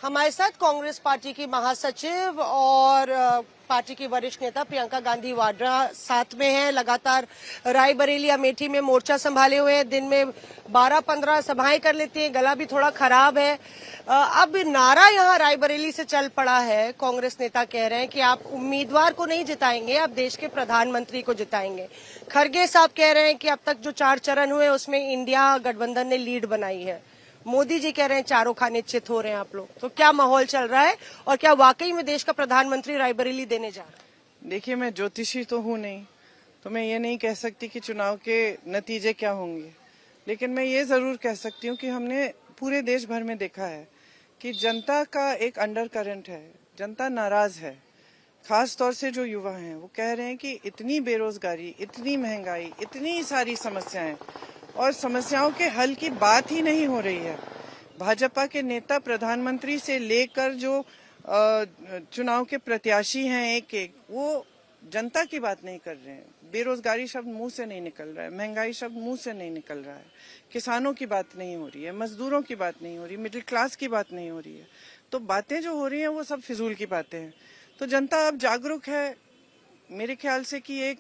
हमारे साथ कांग्रेस पार्टी की महासचिव और पार्टी की वरिष्ठ नेता प्रियंका गांधी वाड्रा साथ में हैं। लगातार रायबरेली अमेठी में मोर्चा संभाले हुए हैं। दिन में 12-15 सभाएं कर लेती हैं। गला भी थोड़ा खराब है। अब नारा यहाँ रायबरेली से चल पड़ा है। कांग्रेस नेता कह रहे हैं कि आप उम्मीदवार को नहीं जिताएंगे, आप देश के प्रधानमंत्री को जिताएंगे। खरगे साहब कह रहे हैं कि अब तक जो 4 चरण हुए उसमें इंडिया गठबंधन ने लीड बनाई है। मोदी जी कह रहे हैं चारों खाने चित हो रहे हैं आप लोग। तो क्या माहौल चल रहा है और क्या वाकई में देश का प्रधानमंत्री रायबरेली देने जा रहा है? देखिए, मैं ज्योतिषी तो हूँ नहीं, तो मैं ये नहीं कह सकती कि चुनाव के नतीजे क्या होंगे, लेकिन मैं ये जरूर कह सकती हूँ कि हमने पूरे देश भर में देखा है कि जनता का एक अंडर करंट है। जनता नाराज है, खास तौर से जो युवा हैं वो कह रहे हैं कि इतनी बेरोजगारी, इतनी महंगाई, इतनी सारी समस्याएं और समस्याओं के हल की बात ही नहीं हो रही है। भाजपा के नेता प्रधानमंत्री से लेकर जो चुनाव के प्रत्याशी हैं एक एक, वो जनता की बात नहीं कर रहे हैं। बेरोजगारी शब्द मुंह से नहीं निकल रहा है, महंगाई शब्द मुंह से नहीं निकल रहा है, किसानों की बात नहीं हो रही है, मजदूरों की बात नहीं हो रही, मिडिल क्लास की बात नहीं हो रही है। तो बातें जो हो रही हैं वो सब फिजूल की बातें हैं। तो जनता अब जागरूक है। मेरे ख्याल से कि एक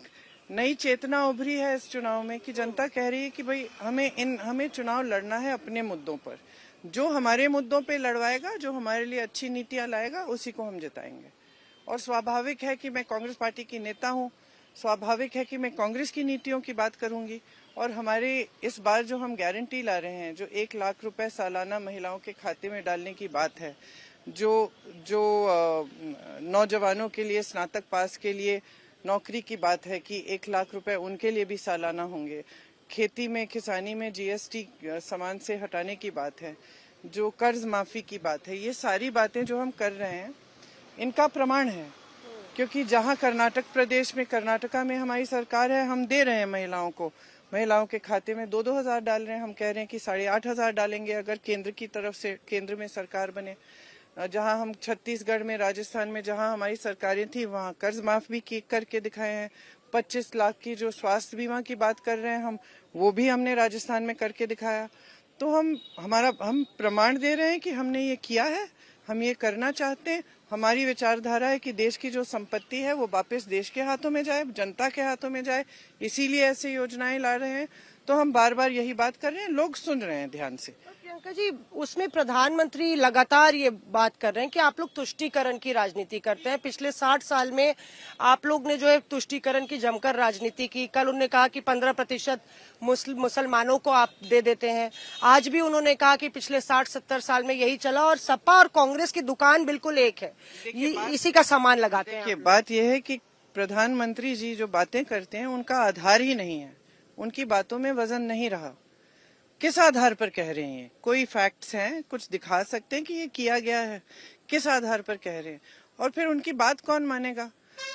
नई चेतना उभरी है इस चुनाव में कि जनता कह रही है कि भाई हमें चुनाव लड़ना है अपने मुद्दों पर। जो हमारे मुद्दों पे लड़वाएगा, जो हमारे लिए अच्छी नीतियां लाएगा, उसी को हम जिताएंगे। और स्वाभाविक है कि मैं कांग्रेस पार्टी की नेता हूं, स्वाभाविक है कि मैं कांग्रेस की नीतियों की बात करूंगी। और हमारे इस बार जो हम गारंटी ला रहे हैं, जो 1 लाख रुपए सालाना महिलाओं के खाते में डालने की बात है, जो नौजवानों के लिए, स्नातक पास के लिए नौकरी की बात है कि 1 लाख रुपए उनके लिए भी सालाना होंगे। खेती में, किसानी में जीएसटी सामान से हटाने की बात है, जो कर्ज माफी की बात है, ये सारी बातें जो हम कर रहे हैं इनका प्रमाण है। क्योंकि जहां कर्नाटका में हमारी सरकार है, हम दे रहे हैं महिलाओं के खाते में 2-2 हजार डाल रहे हैं। हम कह रहे हैं कि 8,500 डालेंगे अगर केंद्र की तरफ से, केंद्र में सरकार बने। जहां हम छत्तीसगढ़ में, राजस्थान में जहां हमारी सरकारें थी, वहां कर्ज माफ भी करके दिखाए हैं। 25 लाख की जो स्वास्थ्य बीमा की बात कर रहे हैं हम, वो भी हमने राजस्थान में करके दिखाया। तो हम प्रमाण दे रहे हैं कि हमने ये किया है, हम ये करना चाहते हैं। हमारी विचारधारा है कि देश की जो संपत्ति है वो वापस देश के हाथों में जाए, जनता के हाथों में जाए, इसीलिए ऐसी योजनाएं ला रहे हैं। तो हम बार बार यही बात कर रहे हैं, लोग सुन रहे हैं ध्यान से। प्रियंका जी, उसमें प्रधानमंत्री लगातार ये बात कर रहे हैं कि आप लोग तुष्टीकरण की राजनीति करते हैं। पिछले 60 साल में आप लोग ने जो है तुष्टीकरण की जमकर राजनीति की। कल उन्होंने कहा कि 15% मुसलमानों को आप दे देते हैं। आज भी उन्होंने कहा कि पिछले 60-70 साल में यही चला और सपा और कांग्रेस की दुकान बिल्कुल एक है, इसी का सामान लगाते हैं। देखिए, बात यह है कि प्रधानमंत्री जी जो बातें करते हैं उनका आधार ही नहीं है, उनकी बातों में वजन नहीं रहा। किस आधार पर कह रहे हैं? कोई फैक्ट्स हैं, कुछ दिखा सकते हैं कि ये किया गया है? किस आधार पर कह रहे हैं? और फिर उनकी बात कौन मानेगा?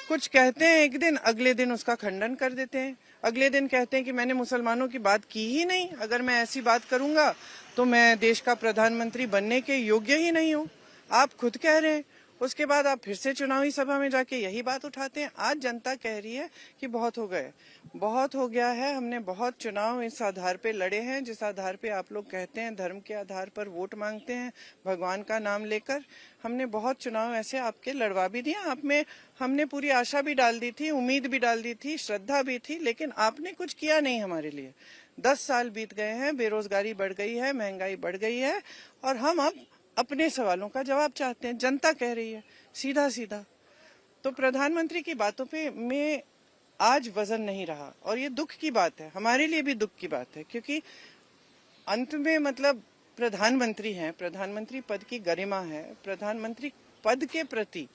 कुछ कहते हैं एक दिन, अगले दिन उसका खंडन कर देते हैं। अगले दिन कहते हैं कि मैंने मुसलमानों की बात की ही नहीं, अगर मैं ऐसी बात करूंगा तो मैं देश का प्रधानमंत्री बनने के योग्य ही नहीं हूँ। आप खुद कह रहे हैं, उसके बाद आप फिर से चुनावी सभा में जाके यही बात उठाते हैं। आज जनता कह रही है कि बहुत हो गए, बहुत हो गया है। हमने बहुत चुनाव इस आधार पे लड़े हैं, जिस आधार पे आप लोग कहते हैं धर्म के आधार पर वोट मांगते हैं, भगवान का नाम लेकर। हमने बहुत चुनाव ऐसे आपके लड़वा भी दिए। आप में हमने पूरी आशा भी डाल दी थी, उम्मीद भी डाल दी थी, श्रद्धा भी थी, लेकिन आपने कुछ किया नहीं हमारे लिए। 10 साल बीत गए हैं, बेरोजगारी बढ़ गई है, महंगाई बढ़ गई है, और हम अब अपने सवालों का जवाब चाहते हैं। जनता कह रही है सीधा सीधा। तो प्रधानमंत्री की बातों पे में आज वजन नहीं रहा, और ये दुख की बात है, हमारे लिए भी दुख की बात है। क्योंकि अंत में मतलब प्रधानमंत्री हैं, प्रधानमंत्री पद की गरिमा है, प्रधानमंत्री पद के प्रति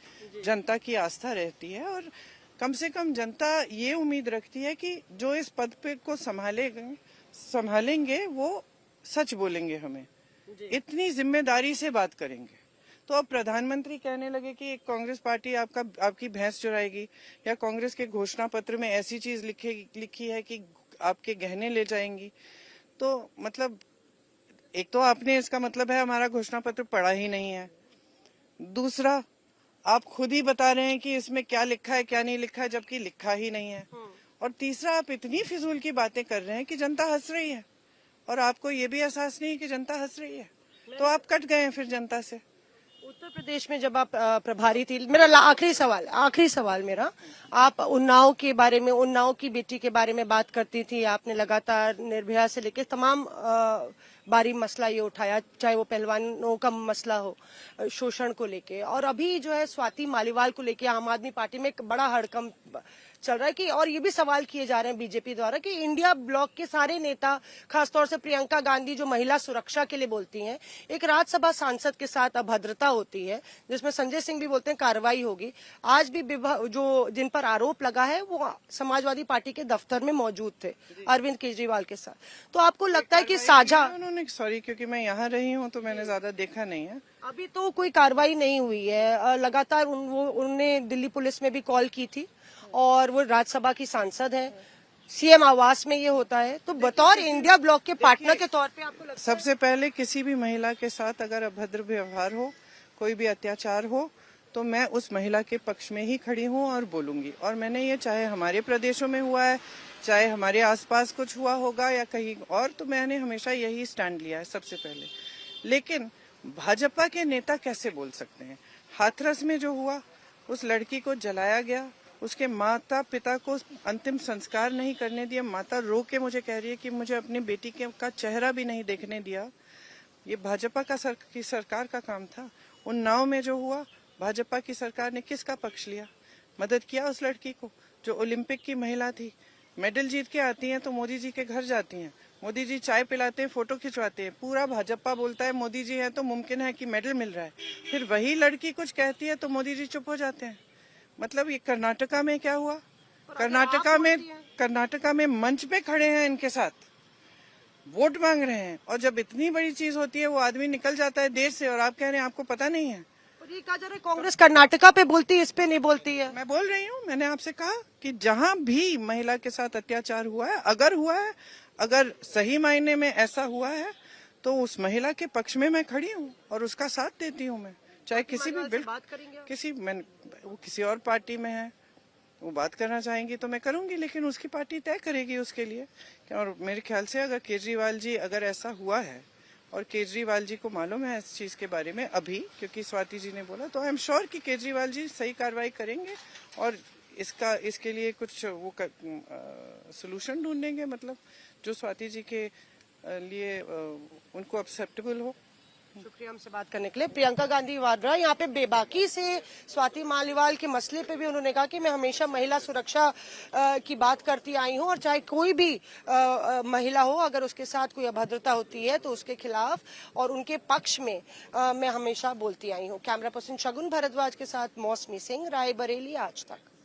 जनता की आस्था रहती है, और कम से कम जनता ये उम्मीद रखती है कि जो इस पद पे को संभालेंगे वो सच बोलेंगे, हमें इतनी जिम्मेदारी से बात करेंगे। तो अब प्रधानमंत्री कहने लगे कि कांग्रेस पार्टी आपकी भैंस चुराएगी, या कांग्रेस के घोषणा पत्र में ऐसी चीज लिखी है कि आपके गहने ले जाएंगी। तो मतलब एक तो आपने, इसका मतलब है हमारा घोषणा पत्र पढ़ा ही नहीं है। दूसरा, आप खुद ही बता रहे हैं कि इसमें क्या लिखा है क्या नहीं लिखा है, जबकि लिखा ही नहीं है। और तीसरा, आप इतनी फिजूल की बातें कर रहे हैं कि जनता हंस रही है, और आपको ये भी एहसास नहीं है कि जनता हंस रही है। तो आप कट गए हैं फिर जनता से। उत्तर प्रदेश में जब आप प्रभारी थी, मेरा आखिरी सवाल मेरा, आप उन्नाव के बारे में, उन्नाव की बेटी के बारे में बात करती थी। आपने लगातार निर्भया से लेकर तमाम बारी मसला ये उठाया, चाहे वो पहलवानों का मसला हो, शोषण को लेके, और अभी जो है स्वाति मालीवाल को लेके आम आदमी पार्टी में एक बड़ा हड़कंप चल रहा है कि, और ये भी सवाल किए जा रहे हैं बीजेपी द्वारा कि इंडिया ब्लॉक के सारे नेता, खासतौर से प्रियंका गांधी जो महिला सुरक्षा के लिए बोलती हैं, एक राज्यसभा सांसद के साथ अभद्रता होती है, जिसमें संजय सिंह भी बोलते हैं कार्रवाई होगी। आज भी जो जिन पर आरोप लगा है वो समाजवादी पार्टी के दफ्तर में मौजूद थे अरविंद केजरीवाल के साथ। तो आपको लगता है कि साझा, उन्होंने, सॉरी क्योंकि मैं यहाँ रही हूँ तो मैंने ज्यादा देखा नहीं है, अभी तो कोई कार्रवाई नहीं हुई है। लगातार उन्होंने दिल्ली पुलिस में भी कॉल की थी, और वो राज्यसभा की सांसद है, सीएम आवास में ये होता है। तो बतौर इंडिया ब्लॉक के पार्टनर के तौर पे आपको लगता है? सबसे पहले किसी भी महिला के साथ अगर अभद्र व्यवहार हो, कोई भी अत्याचार हो, तो मैं उस महिला के पक्ष में ही खड़ी हूँ और बोलूंगी। और मैंने ये, चाहे हमारे प्रदेशों में हुआ है, चाहे हमारे आसपास कुछ हुआ होगा या कहीं और, तो मैंने हमेशा यही स्टैंड लिया है सबसे पहले। लेकिन भाजपा के नेता कैसे बोल सकते हैं? हाथरस में जो हुआ, उस लड़की को जलाया गया, उसके माता पिता को अंतिम संस्कार नहीं करने दिया, माता रो के मुझे कह रही है कि मुझे अपनी बेटी का चेहरा भी नहीं देखने दिया। ये भाजपा की सरकार का काम था। उन्नाव में जो हुआ, भाजपा की सरकार ने किसका पक्ष लिया? मदद किया उस लड़की को जो ओलंपिक की महिला थी, मेडल जीत के आती हैं तो मोदी जी के घर जाती हैं, मोदी जी चाय पिलाते हैं, फोटो खिंचवाते हैं, पूरा भाजपा बोलता है मोदी जी है तो मुमकिन है कि मेडल मिल रहा है। फिर वही लड़की कुछ कहती है तो मोदी जी चुप हो जाते हैं। मतलब ये कर्नाटका में क्या हुआ? कर्नाटका में मंच पे खड़े हैं, इनके साथ वोट मांग रहे हैं, और जब इतनी बड़ी चीज होती है वो आदमी निकल जाता है देश से, और आप कह रहे हैं आपको पता नहीं है। ये कहा जा रहा है कांग्रेस कर्नाटका पे बोलती है, इस पे नहीं बोलती है। मैं बोल रही हूँ, मैंने आपसे कहा कि जहाँ भी महिला के साथ अत्याचार हुआ है, अगर सही मायने में ऐसा हुआ है, तो उस महिला के पक्ष में मैं खड़ी हूँ और उसका साथ देती हूँ मैं, चाहे किसी भी बिल, वो किसी और पार्टी में है, वो बात करना चाहेंगी तो मैं करूंगी, लेकिन उसकी पार्टी तय करेगी उसके लिए। और मेरे ख्याल से अगर केजरीवाल जी, अगर ऐसा हुआ है और केजरीवाल जी को मालूम है इस चीज के बारे में अभी, क्योंकि स्वाति जी ने बोला, तो आई एम श्योर कि केजरीवाल जी सही कार्रवाई करेंगे और इसके लिए कुछ वो सोल्यूशन ढूंढेंगे, मतलब जो स्वाति जी के लिए उनको एक्सेप्टेबल हो। शुक्रिया हमसे बात करने के लिए। प्रियंका गांधी वाड्रा यहाँ पे बेबाकी से स्वाति मालीवाल के मसले पे भी उन्होंने कहा कि मैं हमेशा महिला सुरक्षा की बात करती आई हूँ, और चाहे कोई भी महिला हो, अगर उसके साथ कोई अभद्रता होती है तो उसके खिलाफ और उनके पक्ष में मैं हमेशा बोलती आई हूँ। कैमरा पर्सन शगुन भारद्वाज के साथ मौसमी सिंह, रायबरेली, आज तक।